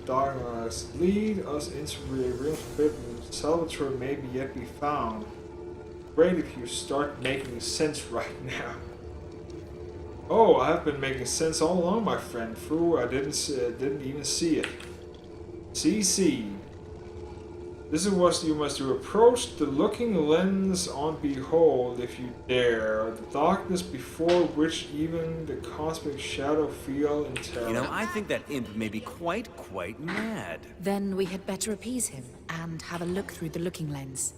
darkness lead us into a real forbidden. Salvatore may be yet be found. Great if you start making sense right now. Oh, I have been making sense all along, my friend. Through I didn't even see it. See. This is what you must do. Approach the looking lens on behold, if you dare, the darkness before which even the cosmic shadow feel in terror. You know, I think that imp may be quite mad. Then we had better appease him and have a look through the looking lens.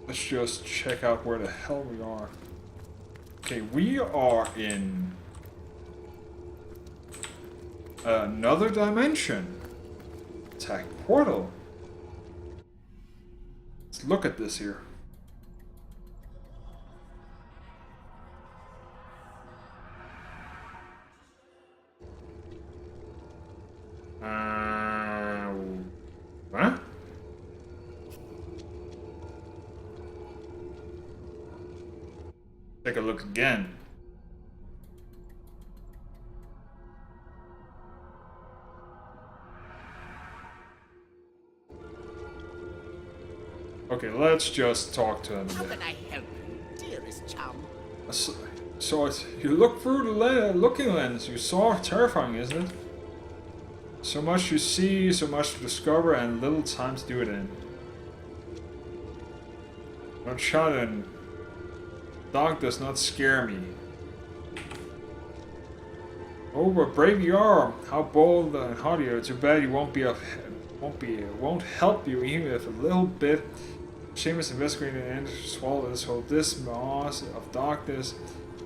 Let's just check out where the hell we are. Okay, we are in another dimension. Attack portal. Let's look at this here. Huh? Take a look again. Okay, let's just talk to him. How can I help you, dearest chum? So you look through the looking lens. You saw terrifying, isn't it? So much you see, so much to discover, and little time to do it in. Don't shout in. Dark does not scare me. Oh, but brave you are! How bold and haughty you are! Too bad you won't help you even if a little bit. Shameless investigating and swallow this whole mass of darkness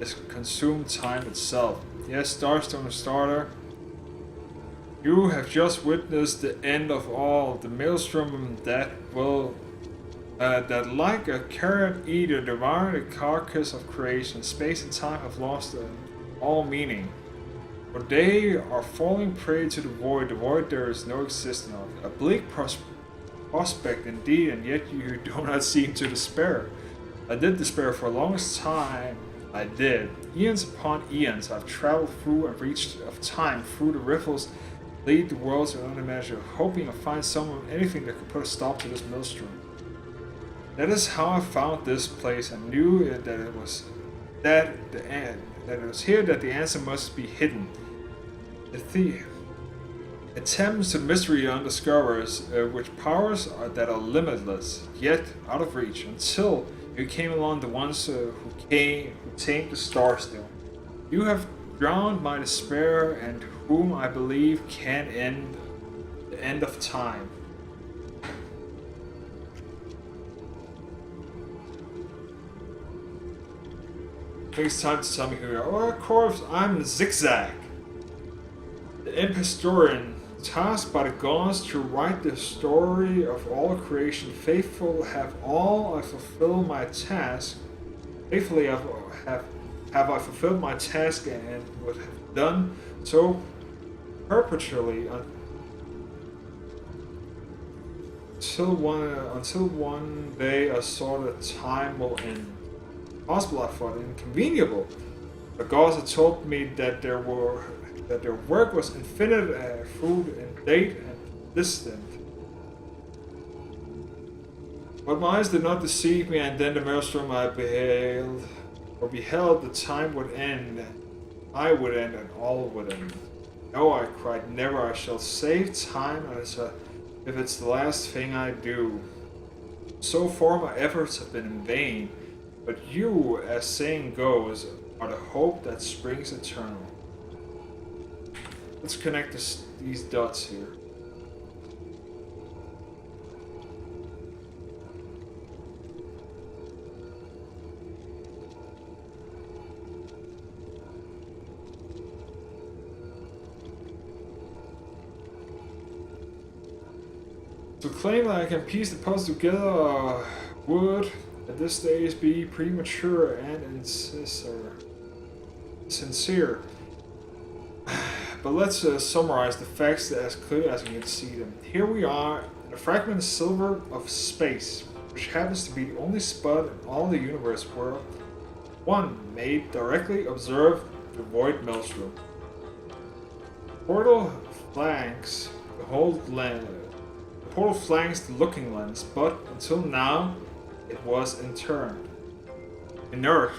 is consumed time itself. Yes, Starstone Starter. You have just witnessed the end of all. The maelstrom that will that like a carrot eater devour the carcass of creation. Space and time have lost all meaning. For they are falling prey to the void there is no existence of. A bleak prospect indeed, and yet you do not seem to despair. I did despair for the longest time. I did. Eons upon eons I've traveled through and reached of time through the riffles lead the worlds without a measure, hoping to find anything that could put a stop to this maelstrom. That is how I found this place and knew that it was here that the answer must be hidden. The attempts to mystery undiscovers which powers that are limitless, yet out of reach, until you came along the ones who tamed the Starstone. You have drowned my despair, and whom I believe can end the end of time. I think it's time to tell me who you are. Oh, of course, I'm Zigzag, the imp historian, tasked by the gods to write the story of all creation. Faithful have I fulfilled my task. Faithfully have I fulfilled my task and would have done so perpetually until one day I saw that time will end. Possible, I thought, inconveniable. The gods had told me that their work was infinite, food and date and distant. But my eyes did not deceive me, and then the maelstrom I beheld, the time would end, I would end, and all would end. No, I cried, never. I shall save time as if it's the last thing I do. So far my efforts have been in vain, but you, as saying goes, are the hope that springs eternal. Let's connect these dots here. To claim that I can piece the puzzle together would, at this stage, be premature and sincere. But let's summarize the facts as clearly as we can see them. Here we are and a fragment silver of space, which happens to be the only spot in all the universe where one may directly observe the void maelstrom. The portal flanks the whole land. The portal flanks the looking lens, but until now, it was inert. The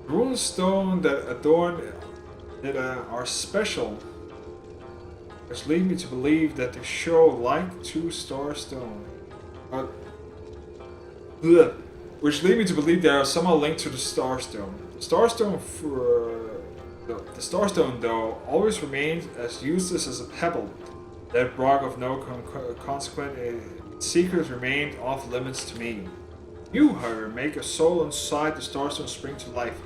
runestone that adorn it are special, which lead me to believe that they show like two starstone. Which lead me to believe they are somehow linked to the starstone. The starstone, though, always remained as useless as a pebble. That rock of no consequence, its secrets remained off limits to me. You, however, make a soul inside the starstone spring to life.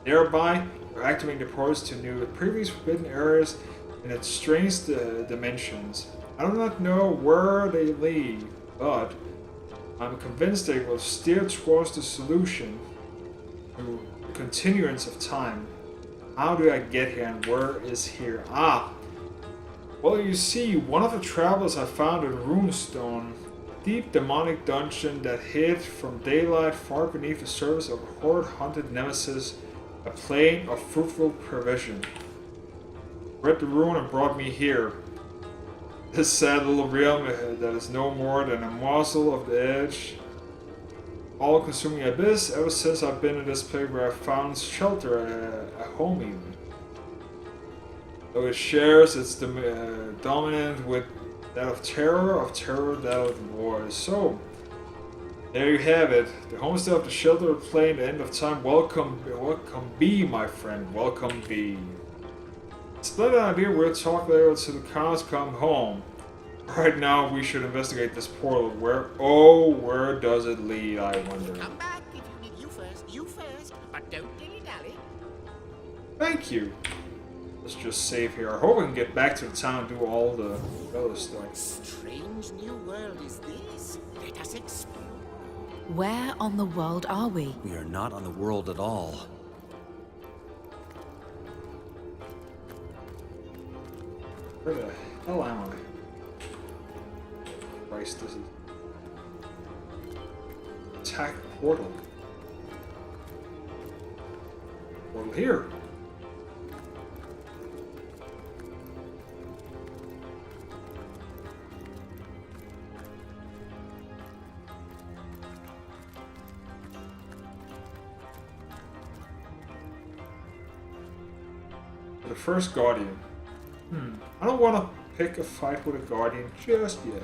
Thereby, you're activating the portals to new, previous forbidden areas in its strange dimensions. I do not know where they lead, but I'm convinced they will steer towards the solution to the continuance of time. How do I get here and where is here? Well, you see, one of the travelers I found a runestone, a deep demonic dungeon that hid from daylight far beneath the surface of a horde-hunted nemesis, a plane of fruitful provision. Read the rune and brought me here. This sad little realm that is no more than a morsel of the edge, all-consuming abyss. Ever since I've been in this place where I found shelter, a home even. Though it shares its dominant with that of terror that of the void. So, there you have it. The homestead of the sheltered plane, the end of time. Welcome be, my friend. Welcome be. Splendid idea, we'll talk later till the cows come home. Right now, we should investigate this portal. Where does it lead, I wonder? Come back if you need you first, but don't dilly-dally. Thank you. Let's just save here. I hope we can get back to the town and do all the other stuff. Strange new world is this? Let us explore. Where on the world are we? We are not on the world at all. Where the hell am I? Christ, this is... Attack portal. Portal here. The first Guardian. I don't want to pick a fight with a Guardian just yet.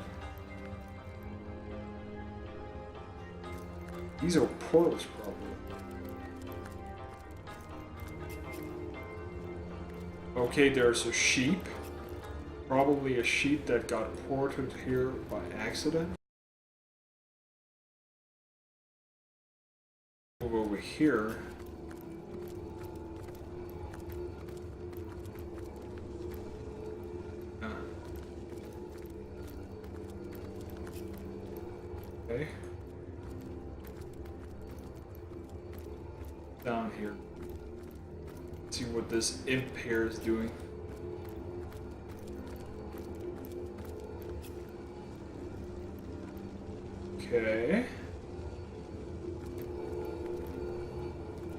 These are portals, probably. Okay, there's a sheep. Probably a sheep that got ported here by accident. Move over here. Okay. Down here. See what this imp here is doing. Okay.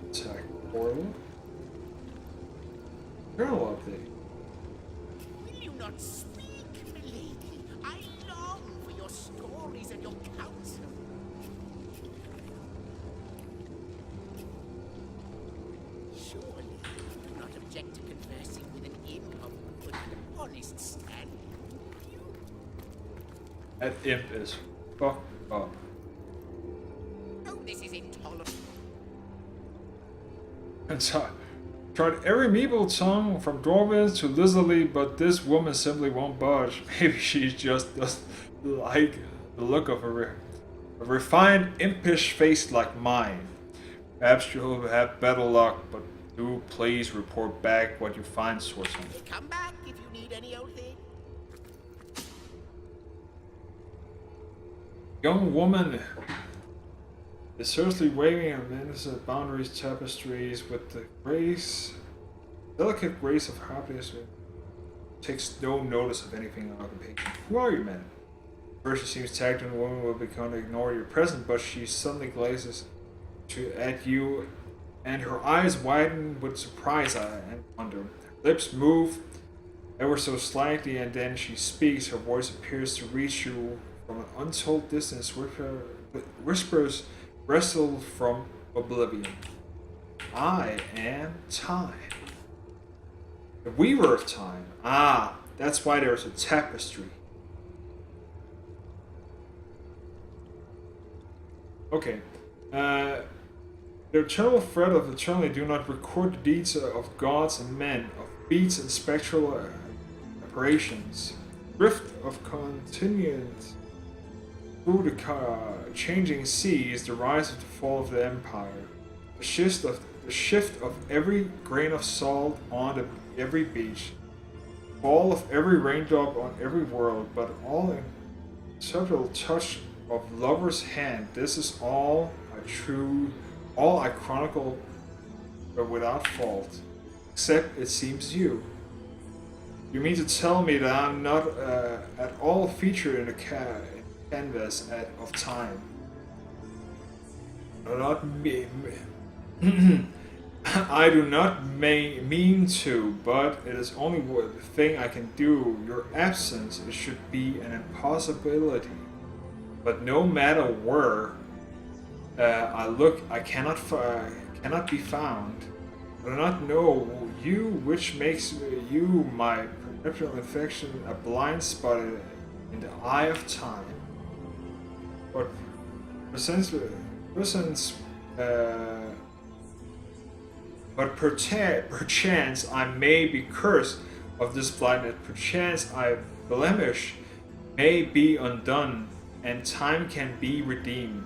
Attack portal. Journal update. Will you not speak, lady? I long for your stories and your counsel. Surely you do not object to conversing with an imp of good, honest standing, do you? That imp is fucked up. Oh, this is intolerable. Tried every meeple tongue from Dwarven to Lizardly, but this woman simply won't budge. Maybe she just doesn't like the look of a refined, impish face like mine. Perhaps you'll have better luck, but do please report back what you find, Swordsman. Come back if you need any old thing. Young woman is seriously waving her innocent boundaries tapestries with the grace, delicate grace of happiness. takes no notice of anything in occupation. Who are you, man? First, she seems tagged and the woman will become to ignore your presence, but she suddenly glances at you, and her eyes widen with surprise and wonder. Her lips move ever so slightly, and then she speaks. Her voice appears to reach you from an untold distance. Whispers wrestle from oblivion. I am time. The weaver of time. Ah, that's why there's a tapestry. Okay. The eternal thread of eternity do not record the deeds of gods and men, of beats and spectral apparitions. Drift of continuance through the changing seas, the rise of the fall of the empire, the shift of every grain of salt on every beach, fall of every raindrop on every world, but all in subtle touch of lover's hand. This is all I chronicle, but without fault, except it seems you. You mean to tell me that I'm not at all featured in the canvas of time? Not me. I do not mean to, but it is only the thing I can do. Your absence, it should be an impossibility. But no matter where I look, I cannot be found. I do not know you, which makes you my perpetual infection, a blind spot in the eye of time. But perchance I may be cursed of this blindness. Perchance I blemish may be undone, and time can be redeemed.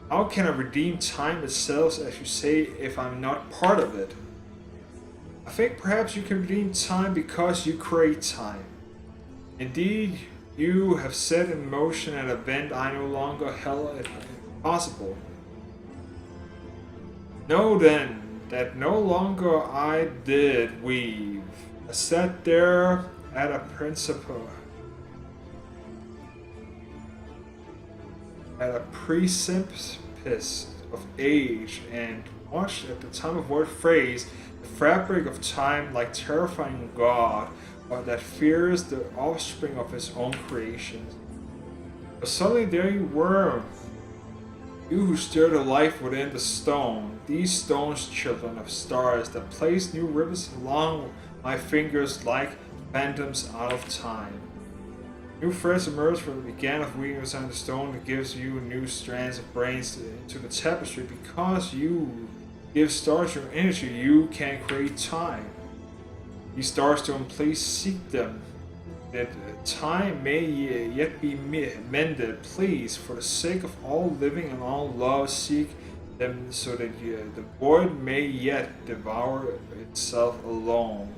How can I redeem time itself, as you say, if I'm not part of it? I think perhaps you can redeem time because you create time. Indeed, you have set in motion an event I no longer held it possible. Know then that no longer I did weave. I sat there at a precipice of age and watched at the time of word phrase the fabric of time like terrifying god that fears the offspring of his own creations. But suddenly there you were, you who stir the life within the stone, these stones, children of stars, that place new rivers along my fingers like phantoms out of time. New threads emerge from the began of weaving inside the stone that gives you new strands of brains into the tapestry. Because you give stars your energy, you can create time. These stars don't, please seek them, that time may yet be mended. Please, for the sake of all living and all love, seek them so that the void may yet devour itself alone.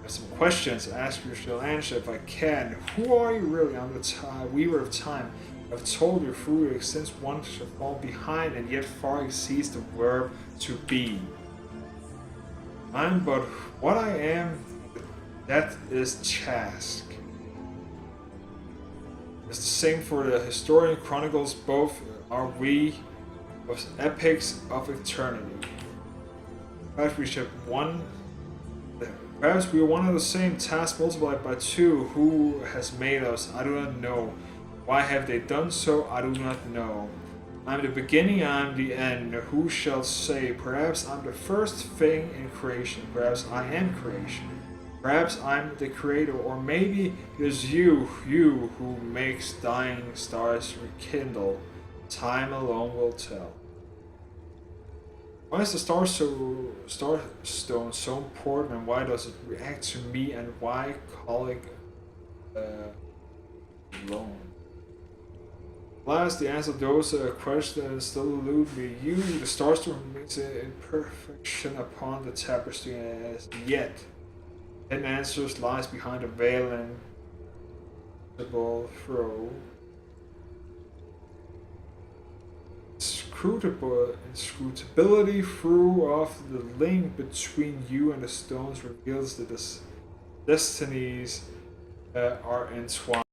Some questions to ask you, shall answer if I can. Who are you really? I'm the weaver of time. I've told you through your since one shall fall behind and yet far exceeds the verb to be. I'm but what I am, that is task. It's the same for the historian chronicles, both are we of epics of eternity. Perhaps we are one of the same, task multiplied by two. Who has made us? I do not know. Why have they done so? I do not know. I am the beginning, I am the end. Who shall say? Perhaps I'm the first thing in creation. Perhaps I am creation. Perhaps I'm the creator, or maybe it is you who makes dying stars rekindle. Time alone will tell. Why is the starstone so important, and why does it react to me, and why calling alone? Last, the answer to those questions still elude me. You, the starstone, makes an imperfection upon the tapestry, as yet hidden answers lies behind a veil and throw. Inscrutability through of the link between you and the stones reveals the destinies are entwined.